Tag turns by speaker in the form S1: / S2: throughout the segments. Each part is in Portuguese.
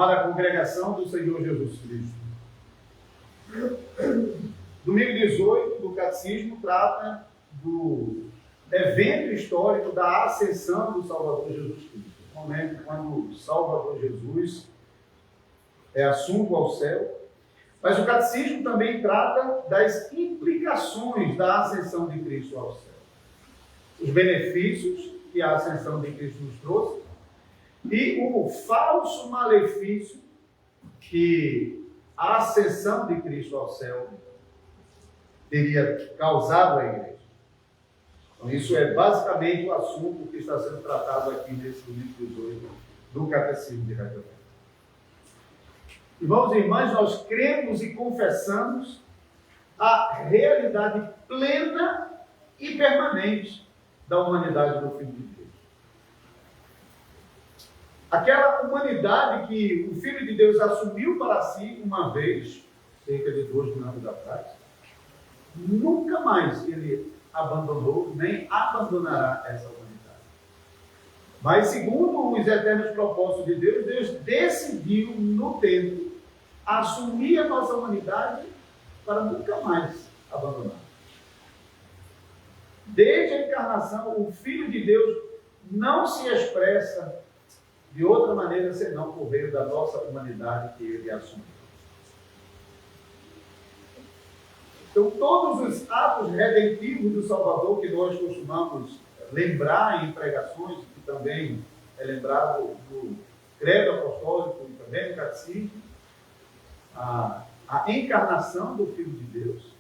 S1: Amada congregação do Senhor Jesus Cristo. Domingo 18 do Catecismo trata do evento histórico da ascensão do Salvador Jesus Cristo. O momento quando o Salvador Jesus é assunto ao céu. Mas o Catecismo também trata das implicações da ascensão de Cristo ao céu. Os benefícios que a ascensão de Cristo nos trouxe e o falso malefício que a ascensão de Cristo ao céu teria causado à igreja. Então, isso é basicamente o assunto que está sendo tratado aqui nesse domingo 18 do Catecismo de Heidelberg. Irmãos e irmãs, nós cremos e confessamos a realidade plena e permanente da humanidade do Filho de Deus. Aquela humanidade que o Filho de Deus assumiu para si uma vez, cerca de 2.000 anos atrás, nunca mais ele abandonou, nem abandonará essa humanidade. Mas, segundo os eternos propósitos de Deus, Deus decidiu, no tempo, assumir a nossa humanidade para nunca mais abandonar. Desde a encarnação, o Filho de Deus não se expressa de outra maneira senão por meio da nossa humanidade que ele assumiu. Então, todos os atos redentivos do Salvador que nós costumamos lembrar em pregações, que também é lembrado no Credo Apostólico e também no Catecismo, a encarnação do Filho de Deus,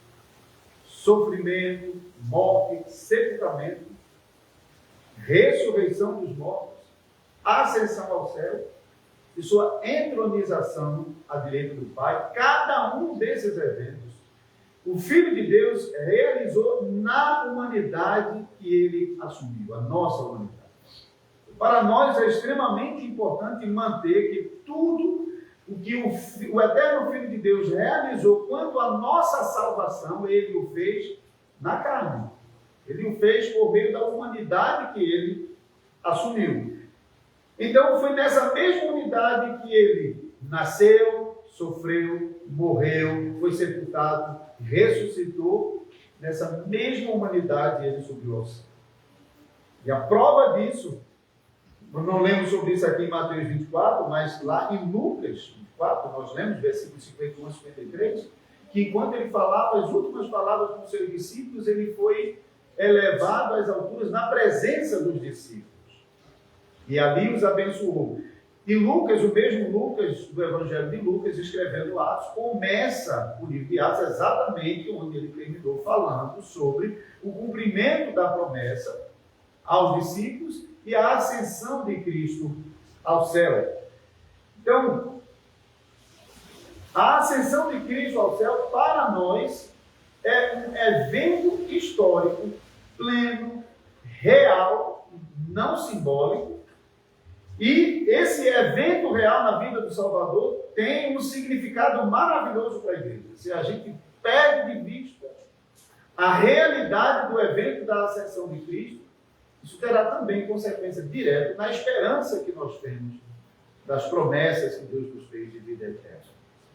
S1: sofrimento, morte, sepultamento, ressurreição dos mortos, ascensão ao céu e sua entronização à direita do Pai, cada um desses eventos, o Filho de Deus realizou na humanidade que ele assumiu, a nossa humanidade. Para nós é extremamente importante manter que tudo o que o eterno Filho de Deus realizou quanto à nossa salvação, ele o fez na carne. Ele o fez por meio da humanidade que ele assumiu. Então foi nessa mesma unidade que ele nasceu, sofreu, morreu, foi sepultado, ressuscitou. Nessa mesma humanidade ele subiu ao céu. E a prova disso, nós não lemos sobre isso aqui em Mateus 24, mas lá em Lucas 24, nós lemos versículos 51 a 53, que enquanto ele falava as últimas palavras com os seus discípulos, ele foi elevado às alturas na presença dos discípulos. E ali os abençoou. E Lucas, o mesmo Lucas, do Evangelho de Lucas, escrevendo Atos, começa o livro de Atos exatamente onde ele terminou, falando sobre o cumprimento da promessa aos discípulos e a ascensão de Cristo ao céu. Então, a ascensão de Cristo ao céu, para nós, é um evento histórico, pleno, real, não simbólico. E esse evento real na vida do Salvador tem um significado maravilhoso para a igreja. Se a gente perde de vista a realidade do evento da ascensão de Cristo, isso terá também consequência direta na esperança que nós temos das promessas que Deus nos fez de vida eterna.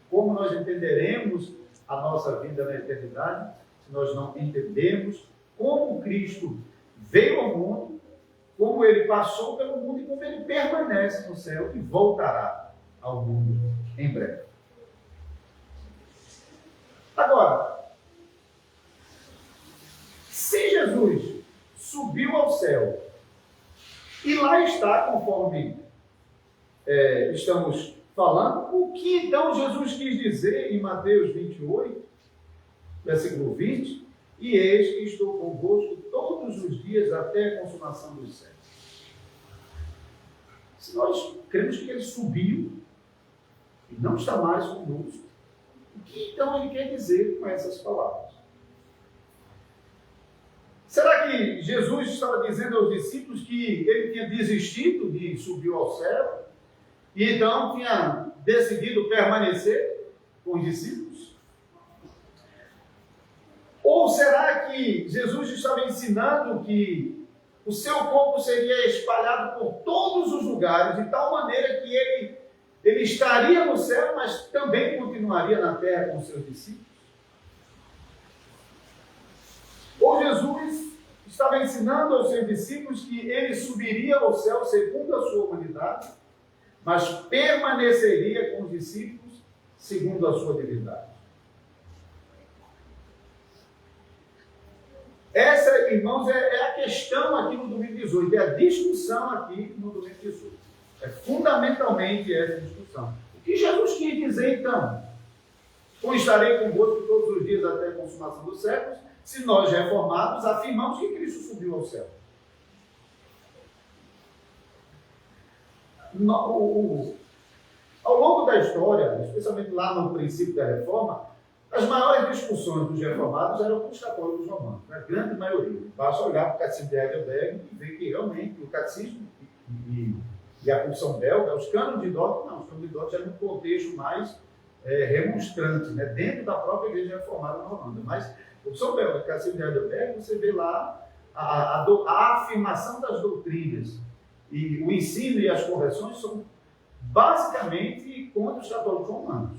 S1: Como nós entenderemos a nossa vida na eternidade se nós não entendemos como Cristo veio ao mundo, como ele passou pelo mundo e como ele permanece no céu e voltará ao mundo em breve. Agora, se Jesus subiu ao céu e lá está, conforme estamos falando, o que então Jesus quis dizer em Mateus 28, versículo 20? E eis que estou convosco todos os dias até a consumação dos séculos. Se nós cremos que ele subiu e não está mais conosco, o que então ele quer dizer com essas palavras? Será que Jesus estava dizendo aos discípulos que ele tinha desistido de subir ao céu e então tinha decidido permanecer com os discípulos? Ou será que Jesus estava ensinando que o seu corpo seria espalhado por todos os lugares, de tal maneira que ele Ele estaria no céu, mas também continuaria na terra com os seus discípulos? Ou Jesus estava ensinando aos seus discípulos que ele subiria ao céu segundo a sua humanidade, mas permaneceria com os discípulos segundo a sua divindade? Essa, irmãos, é a questão aqui no domingo 18, é a discussão aqui no domingo 18. É fundamentalmente essa discussão. O que Jesus quis dizer, então? Estarei convosco todos os dias até a consumação dos séculos, se nós, reformados, afirmamos que Cristo subiu ao céu. Ao longo da história, especialmente lá no princípio da reforma, as maiores discussões dos reformados eram com os católicos romanos, a grande maioria. Basta olhar para o Catecismo de Heidelberg e ver que realmente o Catecismo e a Confissão Belga, os cânones de Dort, não, os cânones de Dort eram um contexto mais remonstrante, né, dentro da própria Igreja Reformada na Holanda. Mas o Confissão Belga, o Catecismo de Heidelberg, você vê lá a afirmação das doutrinas e o ensino e as correções são basicamente contra os católicos romanos.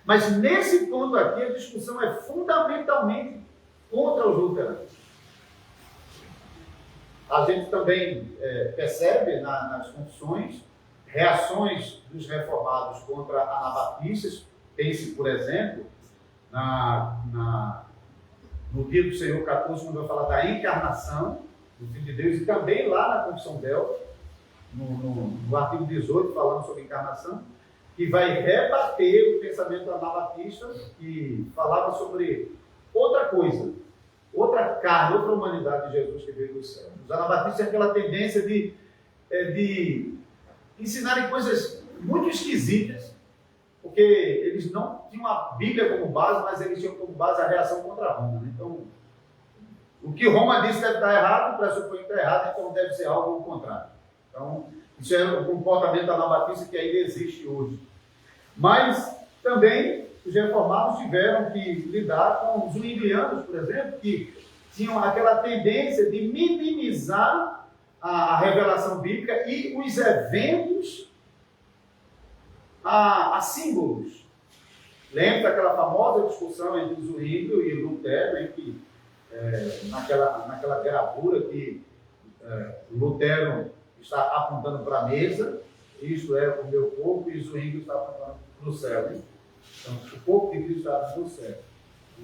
S1: Mas nesse ponto aqui, a discussão é fundamentalmente contra os luteranos. A gente também percebe nas confissões reações dos reformados contra anabatistas. Pense, por exemplo, no dia do Senhor 14, quando vai falar da encarnação do Filho de Deus, e também lá na Confissão Belga, no artigo 18, falando sobre encarnação, que vai rebater o pensamento anabatista que falava sobre outra coisa, outra carne, outra humanidade de Jesus que veio do céu. Os anabatistas têm aquela tendência de ensinarem coisas muito esquisitas, porque eles não tinham a Bíblia como base, mas eles tinham como base a reação contra Roma. Né? Então, o que Roma disse deve estar errado, pressupõe que está errado, então deve ser algo ao contrário. Então, isso é o comportamento anabatista que ainda existe hoje. Mas também os reformados tiveram que lidar com os zwinglianos, por exemplo, que tinham aquela tendência de minimizar a revelação bíblica e os eventos a símbolos. Lembra daquela famosa discussão entre Zwinglio e Lutero, em que naquela gravura que Lutero está apontando para a mesa, isto é o meu corpo, e Zwinglio está apontando para o céu. Hein? Então, o corpo de Cristo está no céu.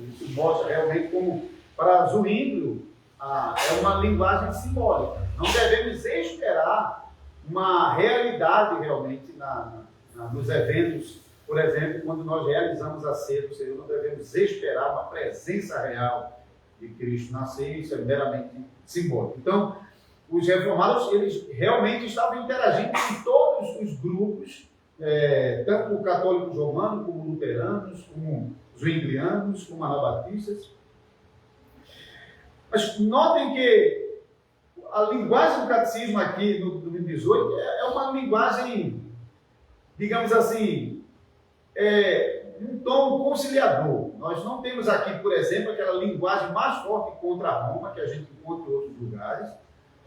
S1: Isso mostra realmente como, para Zwinglio, é uma linguagem simbólica. Não devemos esperar uma realidade realmente nos eventos. Por exemplo, quando nós realizamos a ceia do Senhor, não devemos esperar uma presença real de Cristo na ceia, isso é meramente simbólico. Então, os reformados, eles realmente estavam interagindo com todos os grupos, tanto católicos romanos, como luteranos, como zwinglianos, como anabatistas. Mas notem que a linguagem do catecismo aqui no 2018 é uma linguagem, digamos assim, um tom conciliador. Nós não temos aqui, por exemplo, aquela linguagem mais forte contra Roma, que a gente encontra em outros lugares,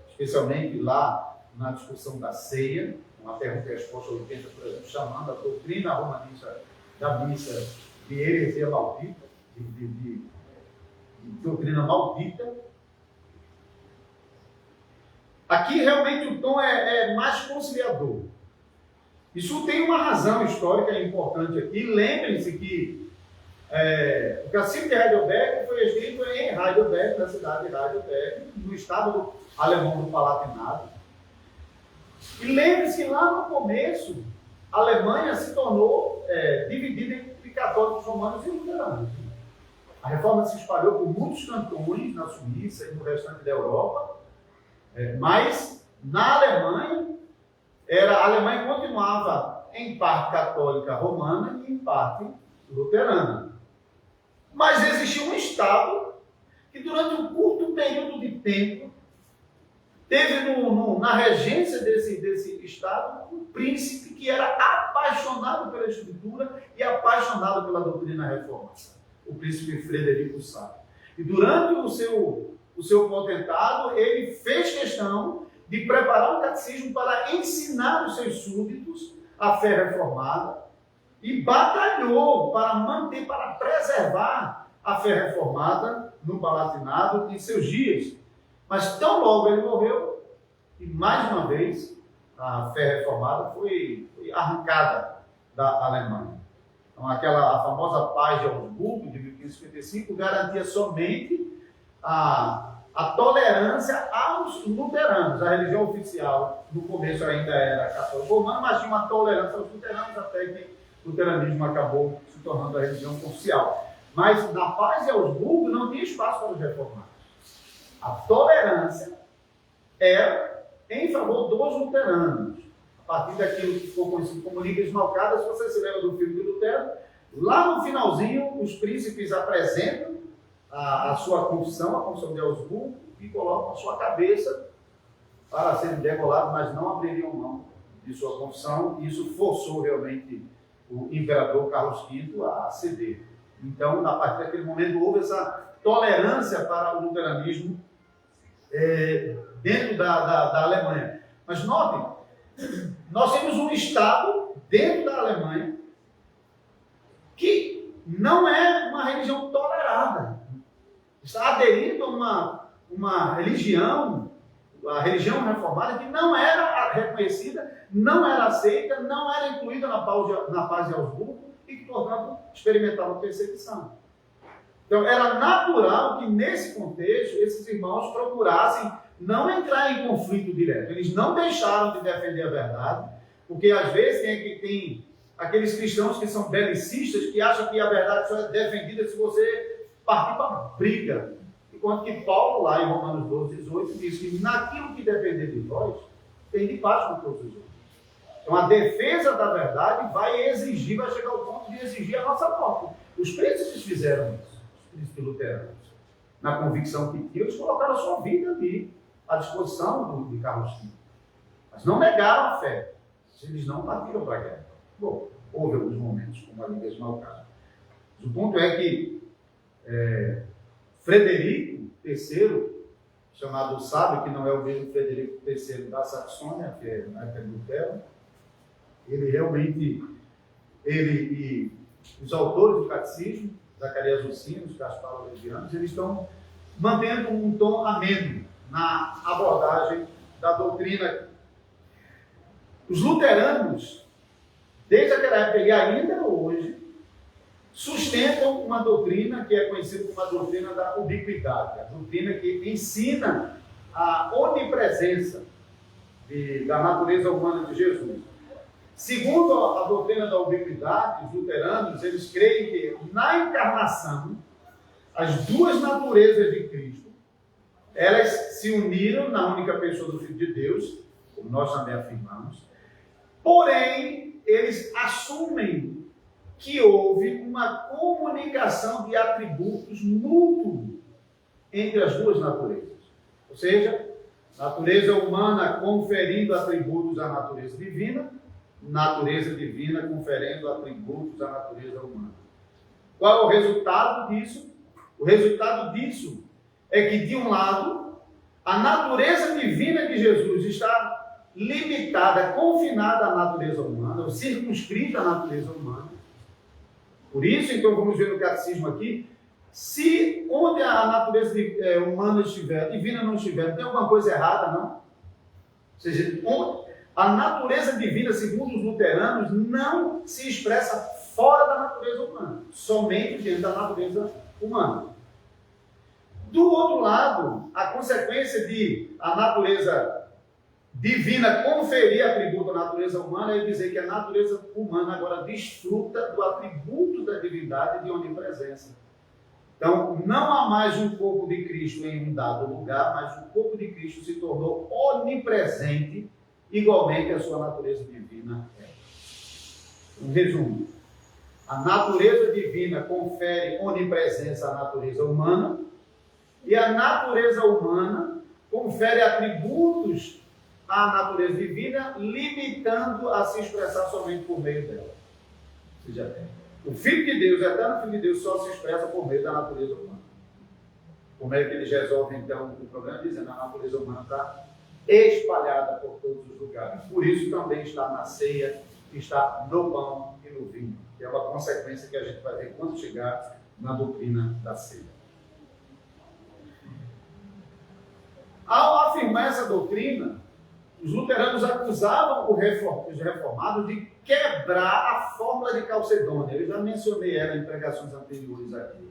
S1: especialmente lá na discussão da ceia, uma pergunta e resposta 80, por exemplo, chamando a doutrina romanista da missa de heresia maldita, de doutrina maldita. Aqui realmente o tom é mais conciliador. Isso tem uma razão histórica importante aqui. Lembrem-se que o Catecismo de Heidelberg foi escrito em Heidelberg, na cidade de Heidelberg, no estado alemão do Palatinado. E lembre-se que lá no começo, a Alemanha se tornou dividida entre católicos romanos e luteranos. A reforma se espalhou por muitos cantões na Suíça e no restante da Europa, mas na Alemanha, a Alemanha continuava em parte católica romana e em parte luterana. Mas existia um Estado que durante um curto período de tempo teve na regência desse Estado um príncipe que era apaixonado pela Escritura e apaixonado pela doutrina reformada, o príncipe Frederico Sá. E durante o seu potentado, ele fez questão de preparar um catecismo para ensinar os seus súditos a fé reformada e batalhou para manter, para preservar a fé reformada no Palatinado em seus dias. Mas tão logo ele morreu, e mais uma vez a fé reformada foi arrancada da Alemanha. Então, a famosa paz de Augsburgo, de 1555, garantia somente a tolerância aos luteranos. A religião oficial, no começo ainda era católica romana, mas tinha uma tolerância aos luteranos, até que o luteranismo acabou se tornando a religião oficial. Mas na paz de Augsburgo não tinha espaço para os reformados. A tolerância era em favor dos luteranos. A partir daquilo que ficou conhecido como Ligas Malcadas, se você se lembra do filho de Lutero, lá no finalzinho, os príncipes apresentam a sua confissão, a confissão de Augsburgo, e colocam a sua cabeça para serem degolados, mas não abririam mão de sua confissão, e isso forçou realmente o imperador Carlos V a ceder. Então, a partir daquele momento, houve essa tolerância para o luteranismo dentro da Alemanha. Mas notem, nós temos um Estado dentro da Alemanha que não é uma religião tolerada. Está aderindo a uma religião, a religião reformada, que não era reconhecida, não era aceita, não era incluída na paz de Augsburgo e que, portanto, experimentava perseguição. Então, era natural que, nesse contexto, esses irmãos procurassem não entrar em conflito direto. Eles não deixaram de defender a verdade, porque, às vezes, tem aqueles cristãos que são belicistas, que acham que a verdade só é defendida se você partir para a briga. Enquanto que Paulo, lá em Romanos 12, 18, diz que naquilo que depender de vós, tem de paz com todos os outros. Então, a defesa da verdade vai chegar ao ponto de exigir a nossa morte. Os príncipes fizeram isso, os príncipes luteranos. Na convicção que tinham, eles colocaram a sua vida ali, à disposição de Carlos V. Mas não negaram a fé. Eles não partiram para a guerra. Bom, houve alguns momentos, como a Liga Malcada. Mas o ponto é que Frederico III, chamado sábio, que não é o mesmo Frederico III da Saxônia, que é na época de Lutero, ele realmente, e os autores do catecismo, Zacarias Ucinos, Gaspar Olevianos, eles estão mantendo um tom ameno na abordagem da doutrina. Os luteranos, desde aquela época e ainda hoje, sustentam uma doutrina que é conhecida como a doutrina da ubiquidade, a doutrina que ensina a onipresença da natureza humana de Jesus. Segundo a doutrina da ubiquidade, os luteranos, eles creem que na encarnação, as duas naturezas de Cristo, elas se uniram na única pessoa do Filho de Deus, como nós também afirmamos, porém, eles assumem que houve uma comunicação de atributos mútuos entre as duas naturezas. Ou seja, natureza humana conferindo atributos à natureza divina conferindo atributos à natureza humana. Qual é o resultado disso? O resultado disso é que, de um lado, a natureza divina de Jesus está limitada, confinada à natureza humana, ou circunscrita à natureza humana. Por isso, então, vamos ver no catecismo aqui, se onde a natureza humana estiver, divina não estiver, tem alguma coisa errada, não? Ou seja, a natureza divina, segundo os luteranos, não se expressa fora da natureza humana, somente dentro da natureza humana. Do outro lado, a consequência de a natureza divina conferir atributo à natureza humana é dizer que a natureza humana agora desfruta do atributo da divindade de onipresença. Então, não há mais um corpo de Cristo em um dado lugar, mas o corpo de Cristo se tornou onipresente, igualmente a sua natureza divina é. Em resumo, a natureza divina confere onipresença à natureza humana e a natureza humana confere atributos à natureza divina, limitando a se expressar somente por meio dela. Ou seja, o Filho de Deus, o eterno Filho de Deus, só se expressa por meio da natureza humana. Como é que eles resolvem, então, o problema? Dizendo que a natureza humana está espalhada por todos os lugares. Por isso também está na ceia que está no pão e no vinho, que é uma consequência que a gente vai ver quando chegar na doutrina da ceia. Ao afirmar essa doutrina, os luteranos acusavam os reformados de quebrar a fórmula de Calcedônia. Eu já mencionei ela em pregações anteriores aqui.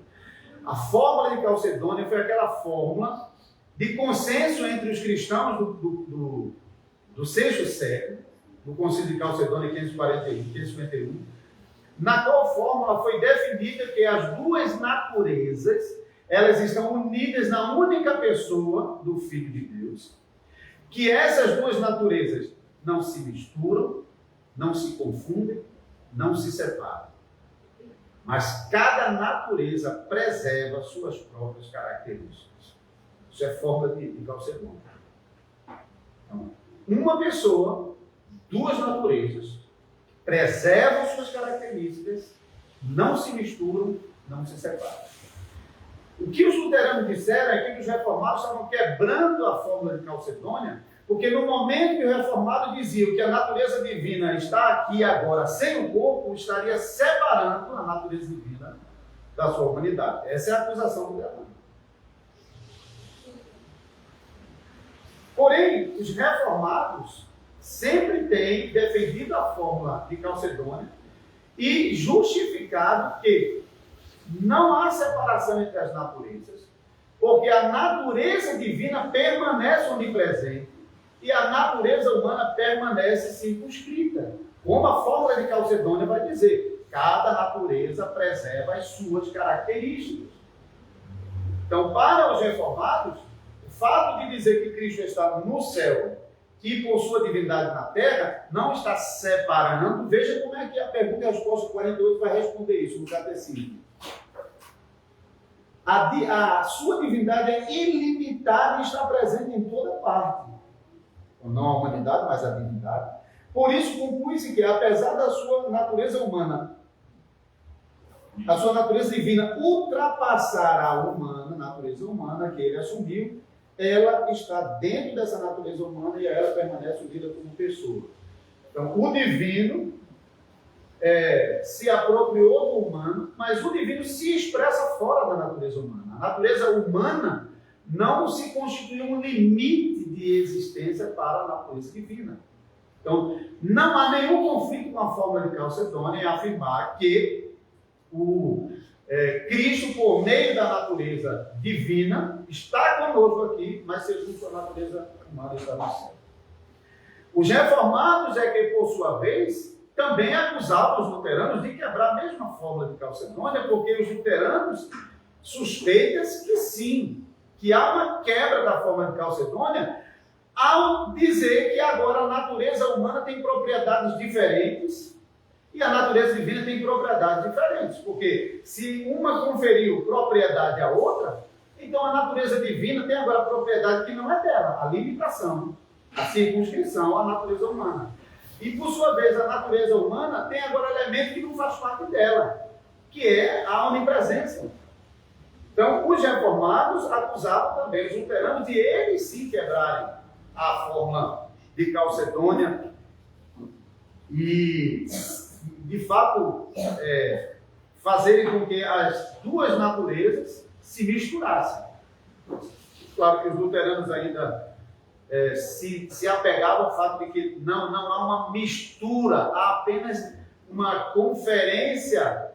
S1: A fórmula de Calcedônia foi aquela fórmula de consenso entre os cristãos do sexto século, do Concílio de Calcedônia 551, na qual fórmula foi definida que as duas naturezas, elas estão unidas na única pessoa do Filho de Deus, que essas duas naturezas não se misturam, não se confundem, não se separam. Mas cada natureza preserva suas próprias características. Isso é fórmula de Calcedônia. Então, uma pessoa, duas naturezas, preservam suas características, não se misturam, não se separam. O que os luteranos disseram é que os reformados estavam quebrando a fórmula de Calcedônia, porque no momento que o reformado dizia que a natureza divina está aqui agora sem o corpo, estaria separando a natureza divina da sua humanidade. Essa é a acusação luterana. Porém, os reformados sempre têm defendido a fórmula de Calcedônia e justificado que não há separação entre as naturezas, porque a natureza divina permanece onipresente e a natureza humana permanece circunscrita. Como a fórmula de Calcedônia vai dizer, cada natureza preserva as suas características. Então, para os reformados, o fato de dizer que Cristo está no céu e por sua divindade na terra, não está separando. Veja como é que a pergunta e a resposta 48 vai responder isso no catecismo. A sua divindade é ilimitada e está presente em toda parte. Não a humanidade, mas a divindade. Por isso conclui-se que, apesar da sua natureza humana, a sua natureza divina ultrapassar a humana, a natureza humana que ele assumiu, ela está dentro dessa natureza humana e ela permanece unida como pessoa. Então, o divino se apropriou do humano, mas o divino se expressa fora da natureza humana. A natureza humana não se constitui um limite de existência para a natureza divina. Então, não há nenhum conflito com a fórmula de Calcedônia em afirmar que Cristo, por meio da natureza divina, está conosco aqui, mas segundo sua natureza humana está no céu. Os reformados é que, por sua vez, também acusavam os luteranos de quebrar a mesma fórmula de Calcedônia, porque os luteranos suspeitam que sim, que há uma quebra da fórmula de Calcedônia, ao dizer que agora a natureza humana tem propriedades diferentes e a natureza divina tem propriedades diferentes. Porque se uma conferiu propriedade à outra, então a natureza divina tem agora a propriedade que não é dela, a limitação, a circunscrição à natureza humana. E, por sua vez, a natureza humana tem agora elemento que não faz parte dela, que é a onipresença. Então, os reformados acusavam também os luteranos de eles sim quebrarem a fórmula de Calcedônia e, de fato, fazerem com que as duas naturezas se misturassem. Claro que os luteranos ainda se apegavam ao fato de que não há uma mistura, há apenas uma conferência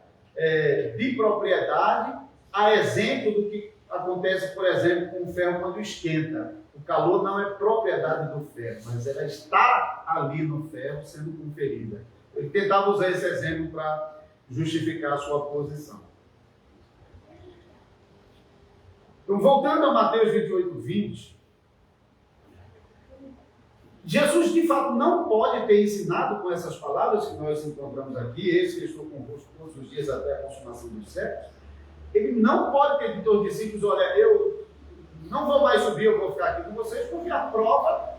S1: de propriedade, a exemplo do que acontece, por exemplo, com o ferro quando esquenta. O calor não é propriedade do ferro, mas ela está ali no ferro sendo conferida. Ele tentava usar esse exemplo para justificar a sua posição. Então, voltando a Mateus 28, 20, Jesus, de fato, não pode ter ensinado com essas palavras que nós encontramos aqui, esse que estou convosco todos os dias até a consumação dos séculos. Ele não pode ter dito aos discípulos, olha, eu não vou mais subir, eu vou ficar aqui com vocês, porque a prova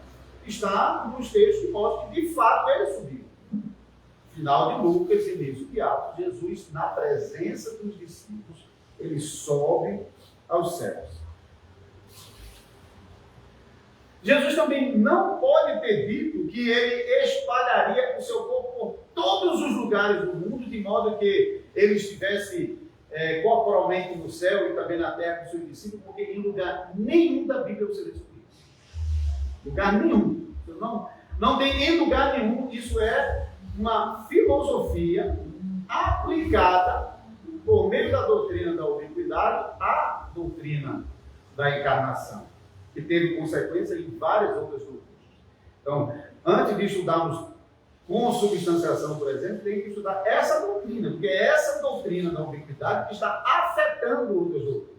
S1: está nos textos que mostram que, de fato, ele subiu. Final de Lucas, início de Atos, Jesus, na presença dos discípulos, ele sobe aos céus. Jesus também não pode ter dito que ele espalharia o seu corpo por todos os lugares do mundo, de modo que ele estivesse corporalmente no céu e também na terra com seus discípulos, porque em lugar nenhum da Bíblia você vê sobre isso. Lugar nenhum. Não tem em lugar nenhum. Isso é uma filosofia aplicada por meio da doutrina da ubiquidade à doutrina da encarnação, que teve consequência em várias outras doutrinas. Então, antes de estudarmos consubstanciação, por exemplo, tem que estudar essa doutrina, porque é essa doutrina da ubiquidade que está afetando outras doutrinas.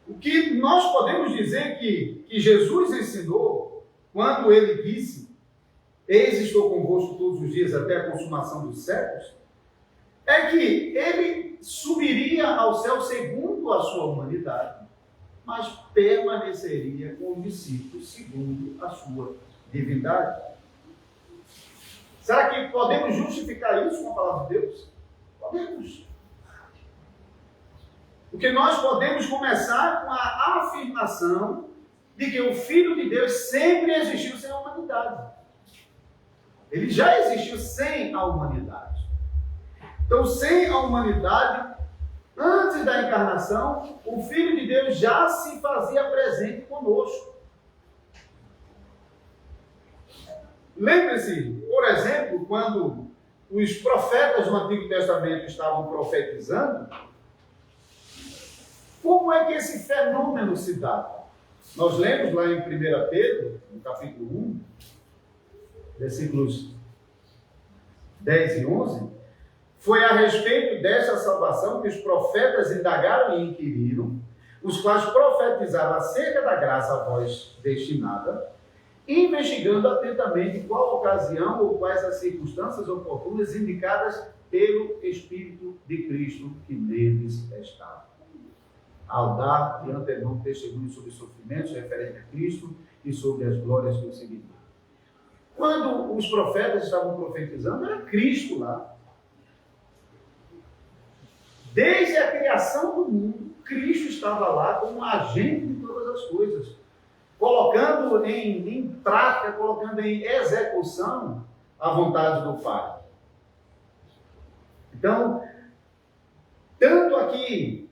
S1: O que nós podemos dizer que Jesus ensinou quando ele disse: eis estou convosco todos os dias até a consumação dos séculos, é que ele subiria ao céu segundo a sua humanidade, mas permaneceria com os discípulos segundo a sua divindade. Será que podemos justificar isso com a palavra de Deus? Podemos. Porque nós podemos começar com a afirmação de que o Filho de Deus sempre existiu sem a humanidade. Ele já existiu sem a humanidade. Então, sem a humanidade, antes da encarnação, o Filho de Deus já se fazia presente conosco. Lembre-se, por exemplo, quando os profetas do Antigo Testamento estavam profetizando, como é que esse fenômeno se dava? Nós lemos lá em 1 Pedro, no capítulo 1, versículos 10 e 11, foi a respeito dessa salvação que os profetas indagaram e inquiriram, os quais profetizaram acerca da graça a vós destinada, investigando atentamente qual ocasião ou quais as circunstâncias oportunas indicadas pelo Espírito de Cristo que neles estava, ao dar de antemão testemunho sobre os sofrimentos referentes a Cristo e sobre as glórias que o seguiriam. Quando os profetas estavam profetizando, era Cristo lá. Desde a criação do mundo, Cristo estava lá como agente de todas as coisas, colocando em prática, colocando em execução a vontade do Pai. Então, tanto aqui,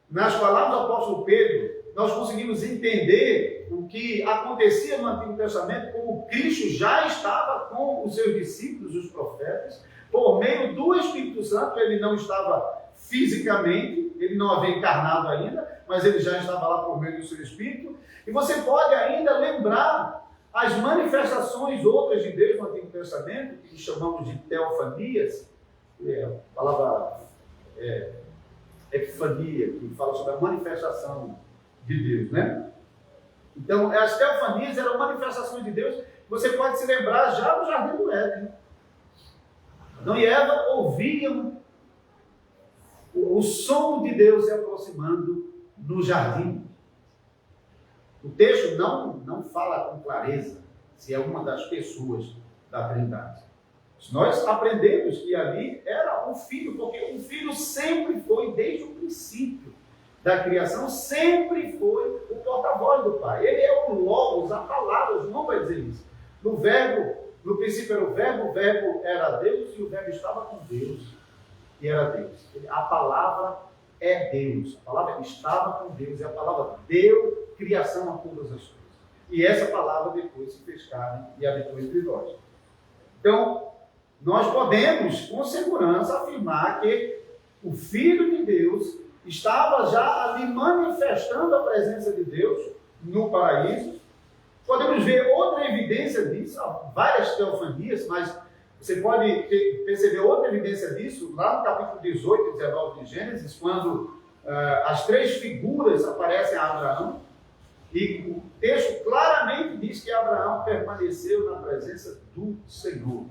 S1: nas palavras do apóstolo Pedro, nós conseguimos entender o que acontecia no Antigo Testamento, como Cristo já estava com os seus discípulos, os profetas, por meio do Espírito Santo. Ele não estava fisicamente, ele não havia encarnado ainda, mas ele já estava lá por meio do seu Espírito. E você pode ainda lembrar as manifestações outras de Deus no Antigo Testamento, que chamamos de teofanias, a palavra epifania, que fala sobre a manifestação de Deus, né? Então, as teofanias eram manifestações de Deus, você pode se lembrar já no Jardim do Éden. Adão e Eva ouviam o som de Deus se aproximando no jardim. O texto não fala com clareza se é uma das pessoas da Trindade. Nós aprendemos que ali era um filho, porque o filho sempre foi, desde o princípio da criação, sempre foi o porta-voz do Pai. Ele é o Logos, a palavra, João vai dizer isso. No princípio era o verbo era Deus e o verbo estava com Deus e era Deus. A palavra é Deus, a palavra estava com Deus e a palavra deu criação a todas as coisas. E essa palavra depois se fez carne e habitou entre nós. Então, nós podemos, com segurança, afirmar que o Filho de Deus estava já ali manifestando a presença de Deus no paraíso. Podemos ver outra evidência disso, várias teofanias, mas você pode perceber outra evidência disso lá no capítulo 18 e 19 de Gênesis, quando as três figuras aparecem a Abraão, e o texto claramente diz que Abraão permaneceu na presença do Senhor.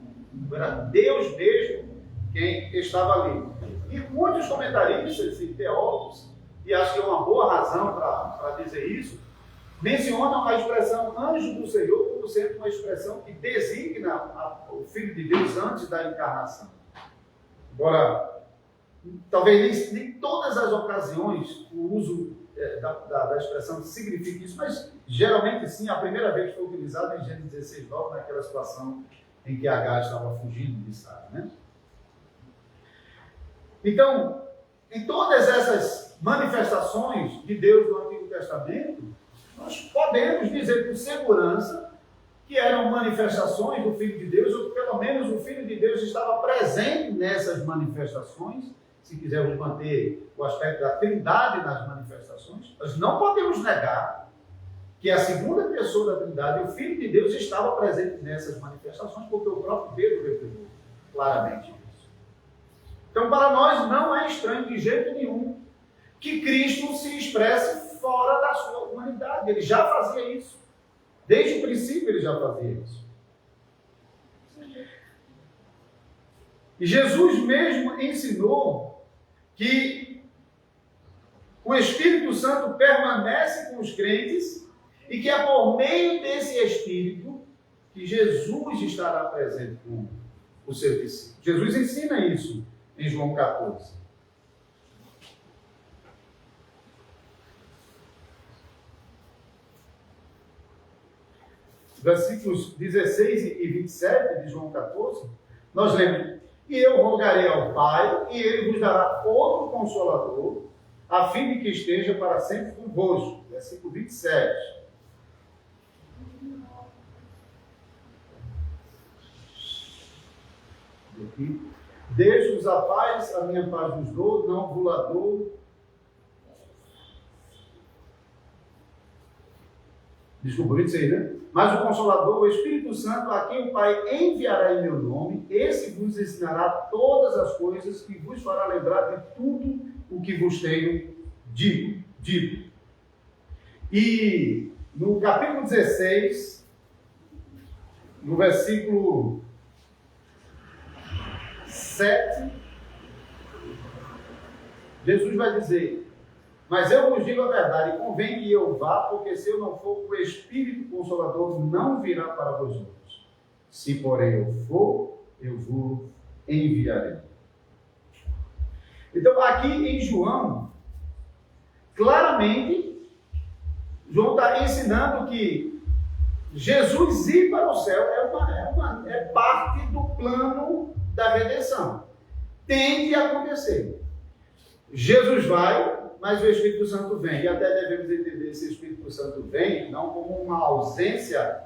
S1: Era Deus mesmo quem estava ali. E muitos comentaristas e teólogos, e acho que é uma boa razão para dizer isso, mencionam a expressão anjo do Senhor como sendo uma expressão que designa o Filho de Deus antes da encarnação. Embora, talvez nem todas as ocasiões o uso da expressão que significa isso, mas geralmente sim, a primeira vez foi utilizada em Gênesis 16, 9, naquela situação em que Agar estava fugindo de Sara, né? Então, em todas essas manifestações de Deus do Antigo Testamento, nós podemos dizer com segurança que eram manifestações do Filho de Deus, ou que pelo menos o Filho de Deus estava presente nessas manifestações. Se quisermos manter o aspecto da Trindade nas manifestações, nós não podemos negar que a segunda pessoa da Trindade, o Filho de Deus, estava presente nessas manifestações, porque o próprio Pedro revelou claramente isso. Então, para nós, não é estranho de jeito nenhum que Cristo se expresse fora da sua humanidade. Ele já fazia isso. Desde o princípio, ele já fazia isso. E Jesus mesmo ensinou que o Espírito Santo permanece com os crentes e que é por meio desse Espírito que Jesus estará presente com o seu discípulo. Jesus ensina isso em João 14. Versículos 16 e 27 de João 14, nós lemos: e eu rogarei ao Pai, e ele vos dará outro Consolador, a fim de que esteja para sempre convosco. Versículo 27. Deixo-vos a paz, a minha paz vos dou, não vos la dou. Desculpa, 26, né? Mas o Consolador, o Espírito Santo, a quem o Pai enviará em meu nome, esse vos ensinará todas as coisas e vos fará lembrar de tudo o que vos tenho dito. E no capítulo 16, no versículo 7, Jesus vai dizer: mas eu vos digo a verdade, convém que eu vá, porque se eu não for, o Espírito Consolador não virá para vós outros. Se, porém, eu for, eu vos enviarei. Então, aqui em João, claramente, João está ensinando que Jesus ir para o céu é parte do plano da redenção. Tem que acontecer. Jesus vai, mas o Espírito Santo vem. E até devemos entender se o Espírito Santo vem, não como uma ausência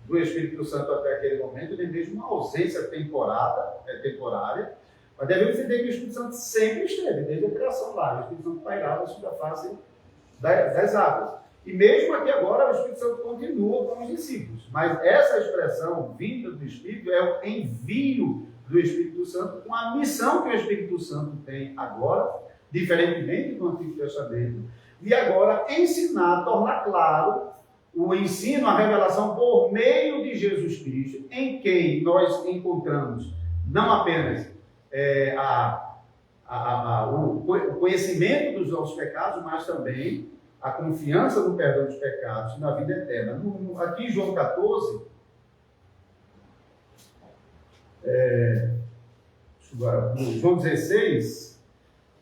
S1: do Espírito Santo até aquele momento, nem mesmo uma ausência temporária, mas devemos entender que o Espírito Santo sempre esteve, desde a criação lá. O Espírito Santo pairava sobre a face das águas. E mesmo aqui agora, o Espírito Santo continua com os discípulos. Mas essa expressão, vinda do Espírito, é o envio do Espírito Santo, com a missão que o Espírito Santo tem agora, diferentemente do Antigo Testamento, e agora ensinar, tornar claro o ensino, a revelação por meio de Jesus Cristo, em quem nós encontramos não apenas o conhecimento dos nossos pecados, mas também a confiança no perdão dos pecados e na vida eterna. Aqui em João 14, João 16,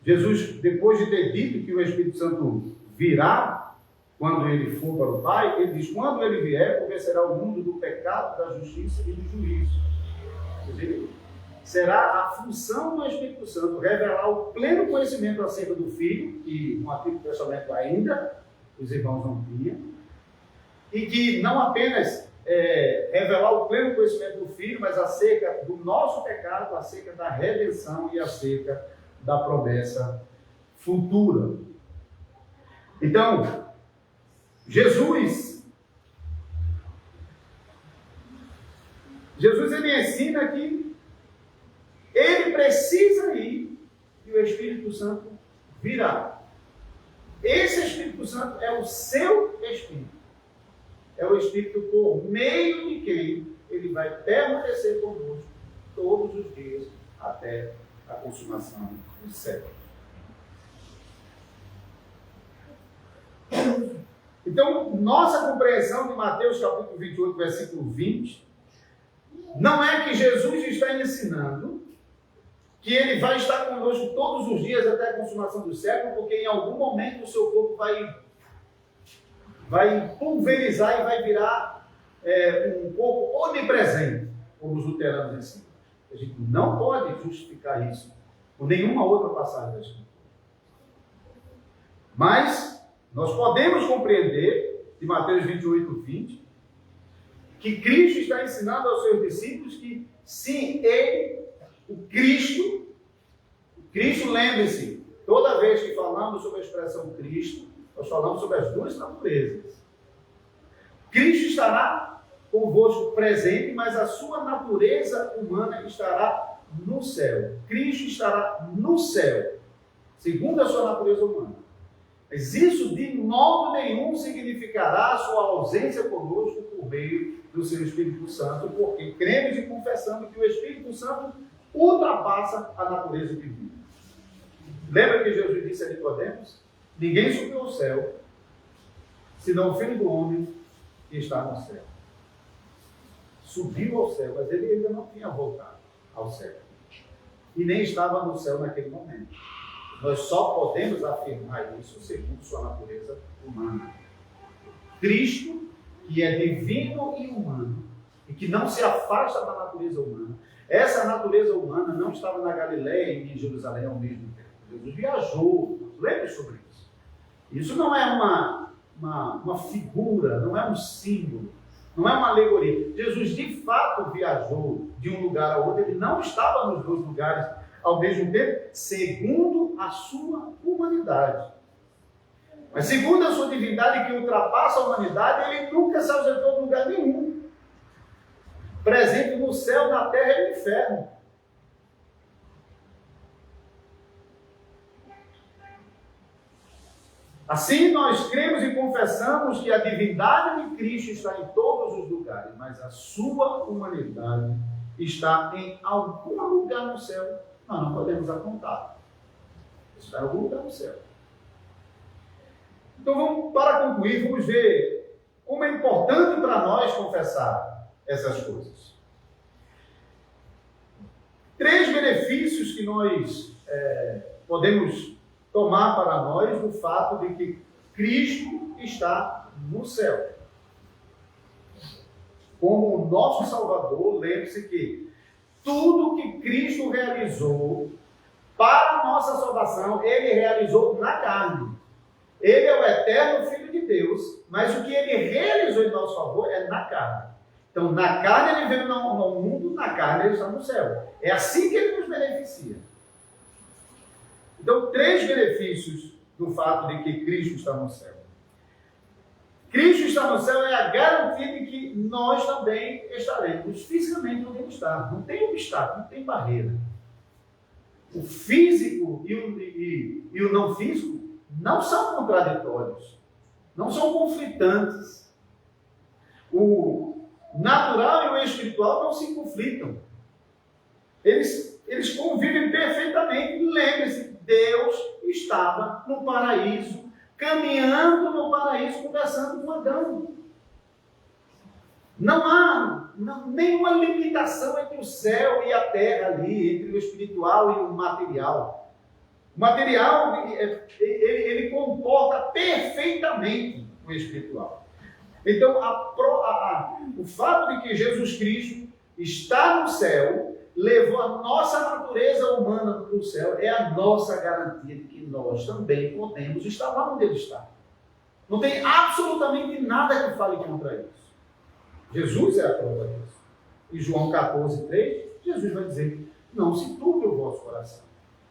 S1: Jesus, depois de ter dito que o Espírito Santo virá quando ele for para o Pai, ele diz: quando ele vier, convencerá o mundo do pecado, da justiça e do juízo. Quer dizer, será a função do Espírito Santo revelar o pleno conhecimento acerca do Filho, que no Antigo Testamento ainda os irmãos não tinham, e que não apenas revelar o pleno conhecimento do Filho, mas acerca do nosso pecado, acerca da redenção e acerca da promessa futura. Então, Jesus ele ensina que ele precisa ir e o Espírito Santo virá. Esse Espírito Santo é o seu Espírito. É o Espírito por meio de quem ele vai permanecer conosco todos os dias até a consumação dos séculos. Então, nossa compreensão de Mateus capítulo 28, versículo 20, não é que Jesus está ensinando que ele vai estar conosco todos os dias até a consumação do século, porque em algum momento o seu corpo vai pulverizar e vai virar um corpo onipresente, como os luteranos ensinam. A gente não pode justificar isso por nenhuma outra passagem da Escritura. Mas nós podemos compreender, de Mateus 28, 20, que Cristo está ensinando aos seus discípulos que, sim, ele, o Cristo, lembre-se, toda vez que falamos sobre a expressão Cristo, nós falamos sobre as duas naturezas. Cristo estará convosco presente, mas a sua natureza humana estará no céu. Cristo estará no céu, segundo a sua natureza humana. Mas isso de modo nenhum significará a sua ausência conosco por meio do seu Espírito Santo, porque cremos e confessamos que o Espírito Santo ultrapassa a natureza divina. Lembra que Jesus disse a Nicodemos? Ninguém subiu ao céu, senão o Filho do Homem que está no céu. Subiu ao céu, mas ele ainda não tinha voltado ao céu. E nem estava no céu naquele momento. Nós só podemos afirmar isso segundo sua natureza humana. Cristo, que é divino e humano, e que não se afasta da natureza humana. Essa natureza humana não estava na Galileia e em Jerusalém ao mesmo tempo. Jesus viajou, lembre sobre isso. Isso não é uma figura, não é um símbolo, não é uma alegoria. Jesus de fato viajou de um lugar a outro, ele não estava nos dois lugares ao mesmo tempo, segundo a sua humanidade. Mas segundo a sua divindade, que ultrapassa a humanidade, ele nunca se ausentou de lugar nenhum. Presente no céu, na terra e no inferno. Assim, nós cremos e confessamos que a divindade de Cristo está em todos os lugares, mas a sua humanidade está em algum lugar no céu. Nós não podemos apontar. Está em algum lugar no céu. Então, para concluir, vamos ver como é importante para nós confessar essas coisas. 3 benefícios que nós podemos tomar para nós do fato de que Cristo está no céu. Como o nosso Salvador, lembre-se que tudo que Cristo realizou para a nossa salvação, Ele realizou na carne. Ele é o eterno Filho de Deus, mas o que Ele realizou em nosso favor é na carne. Então, na carne Ele veio no mundo, na carne Ele está no céu. É assim que Ele nos beneficia. Então, 3 benefícios do fato de que Cristo está no céu. Cristo está no céu é a garantia de que nós também estaremos fisicamente onde Ele está. Não tem obstáculo, não tem barreira. O físico e o não físico não são contraditórios, não são conflitantes. O natural e o espiritual não se conflitam. Eles convivem perfeitamente. Lembre-se, Deus estava no paraíso, caminhando no paraíso, conversando com Adão. Não há nenhuma limitação entre o céu e a terra ali, entre o espiritual e o material. O material, ele comporta perfeitamente o espiritual. Então, o fato de que Jesus Cristo está no céu, levou a nossa natureza humana para o céu, é a nossa garantia de que nós também podemos estar lá onde Ele está. Não tem absolutamente nada que fale contra isso. Jesus é a prova disso. Em João 14, 3, Jesus vai dizer: não se turbe o vosso coração.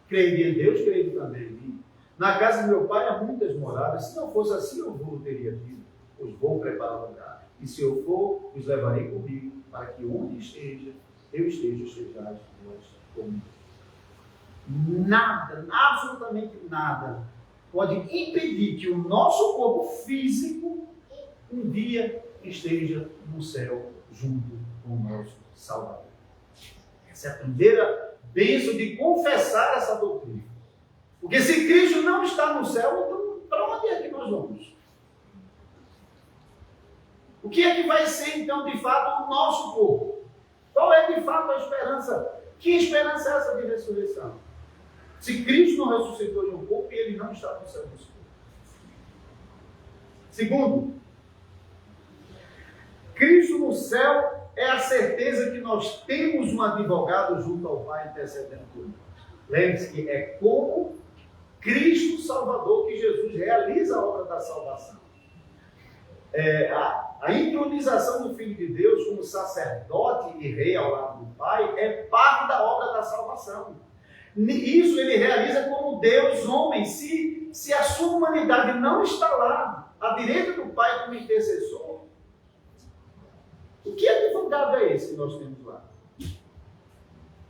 S1: Creio em Deus, creio também em mim. Na casa de meu pai há muitas moradas. Se não fosse assim, eu vou teria dito. Pois vou preparar lugar. E se eu for, os levarei comigo, para que onde esteja, eu estejais vós comigo. Nada, absolutamente nada, pode impedir que o nosso corpo físico um dia esteja no céu junto com o nosso Salvador. Essa é a primeira bênção de confessar essa doutrina. Porque se Cristo não está no céu, então para onde é que nós vamos? O que é que vai ser então de fato o nosso corpo? Qual é de fato a esperança Que esperança é essa de ressurreição? Se Cristo não ressuscitou de um corpo, ele não está no céu dos corpos. Segundo, Cristo no céu é a certeza que nós temos um advogado junto ao Pai intercedendo por nós. Lembre-se que é como Cristo Salvador que Jesus realiza a obra da salvação. A entronização do Filho de Deus como sacerdote e rei ao lado do Pai é parte da obra da salvação. Isso ele realiza como Deus homem. Se a sua humanidade não está lá, à direita do Pai como intercessor, o que advogado é esse que nós temos lá?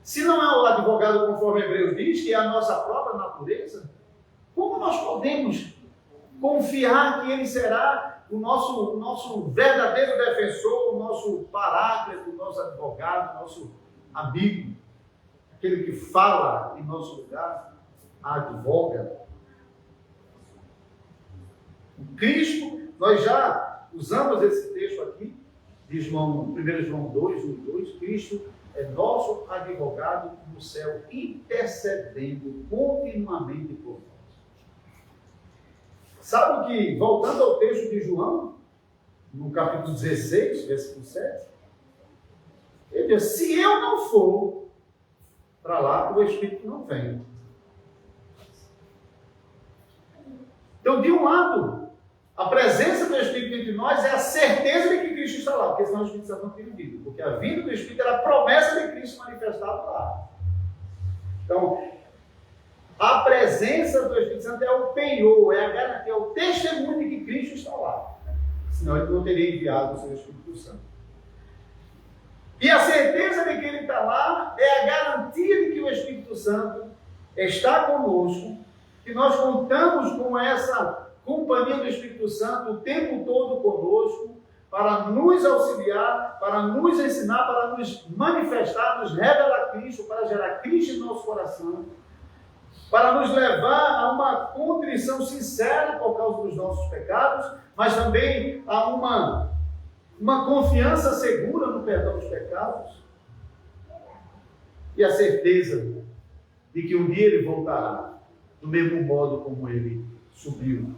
S1: Se não é o advogado conforme Hebreus diz, que é a nossa própria natureza, como nós podemos confiar que ele será o nosso verdadeiro defensor, o nosso paráclito, o nosso advogado, o nosso amigo, aquele que fala em nosso lugar, advoga? O Cristo, nós já usamos esse texto aqui, de 1 João 2, 1 e 2, Cristo é nosso advogado no céu, intercedendo continuamente por nós. Sabe que, voltando ao texto de João, no capítulo 16, versículo 7, ele diz: se eu não for para lá, o Espírito não vem. Então, de um lado, a presença do Espírito entre nós é a certeza de que Cristo está lá, porque senão o Espírito Santo não teria vindo. Porque a vinda do Espírito era a promessa de Cristo manifestada lá. Então, a presença do Espírito Santo é o penhor, é a garantia, é o testemunho de que Cristo está lá. Senão ele não teria enviado o seu Espírito Santo. E a certeza de que ele está lá é a garantia de que o Espírito Santo está conosco, que nós contamos com essa companhia do Espírito Santo o tempo todo conosco, para nos auxiliar, para nos ensinar, para nos manifestar, nos revelar Cristo, para gerar Cristo em nosso coração, para nos levar a uma contrição sincera por causa dos nossos pecados, mas também a uma confiança segura no perdão dos pecados e a certeza de que um dia ele voltará do mesmo modo como ele subiu.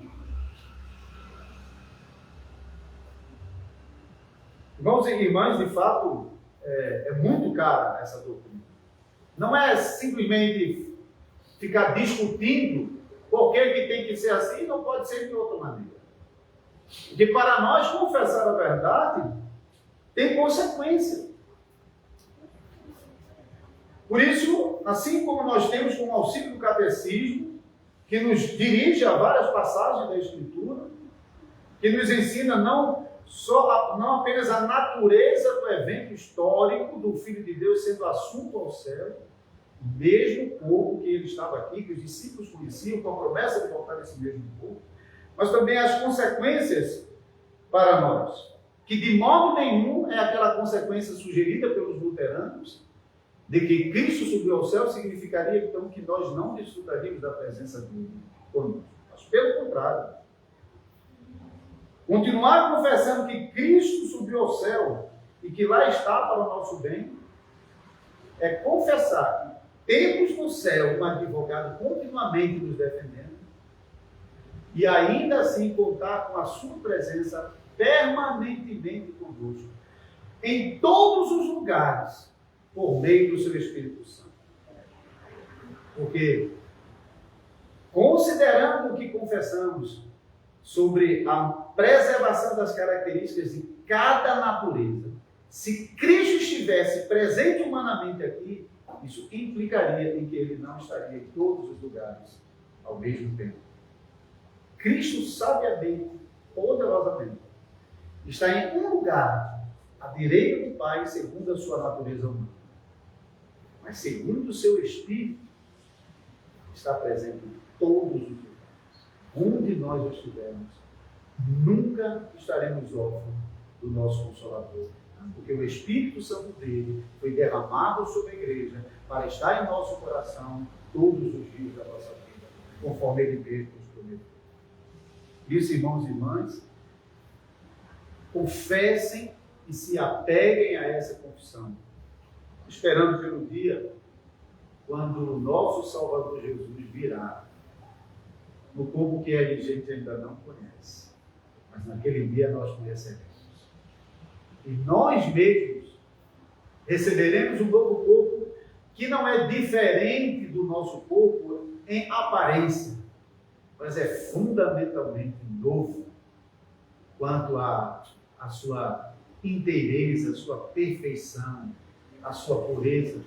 S1: Irmãos e irmãs, de fato, é muito cara essa doutrina. Não é simplesmente ficar discutindo por que tem que ser assim e não pode ser de outra maneira. Porque para nós confessar a verdade tem consequência. Por isso, assim como nós temos como auxílio do catecismo, que nos dirige a várias passagens da Escritura, que nos ensina não apenas a natureza do evento histórico do Filho de Deus sendo assunto ao céu, mesmo corpo que ele estava aqui, que os discípulos conheciam, com a promessa de voltar nesse mesmo corpo, mas também as consequências para nós, que de modo nenhum é aquela consequência sugerida pelos luteranos, de que Cristo subiu ao céu, significaria então que nós não desfrutaríamos da presença dele conosco. Mas pelo contrário, continuar confessando que Cristo subiu ao céu e que lá está para o nosso bem, é confessar que temos no céu um advogado continuamente nos defendendo e ainda assim contar com a sua presença permanentemente conosco, em todos os lugares, por meio do seu Espírito Santo. Porque, considerando o que confessamos sobre a preservação das características de cada natureza, se Cristo estivesse presente humanamente aqui, isso implicaria em que ele não estaria em todos os lugares ao mesmo tempo. Cristo sabiamente, poderosamente, está em um lugar, à direita do Pai, segundo a sua natureza humana. Mas segundo o seu Espírito, está presente em todos os lugares. Onde nós estivermos, nunca estaremos órfãos do nosso Consolador. Porque o Espírito Santo dele foi derramado sobre a igreja para estar em nosso coração todos os dias da nossa vida, conforme ele mesmo nos prometeu. Isso, irmãos e irmãs, confessem e se apeguem a essa confissão, esperando pelo dia quando o nosso Salvador Jesus virá, no corpo que a gente ainda não conhece, mas naquele dia nós conheceremos. E nós mesmos receberemos um novo corpo que não é diferente do nosso corpo em aparência, mas é fundamentalmente novo quanto à sua inteireza, a sua perfeição, a sua pureza.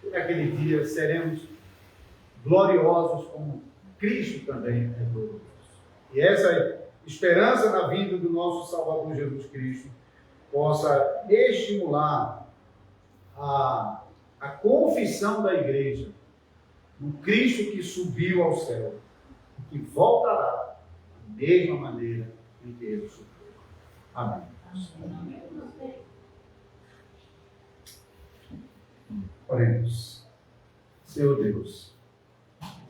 S1: E naquele dia seremos gloriosos como Cristo também é glorioso. E essa esperança na vinda do nosso Salvador Jesus Cristo possa estimular a confissão da igreja no Cristo que subiu ao céu e que voltará da mesma maneira em que ele subiu. Amém. Oremos. Senhor Deus,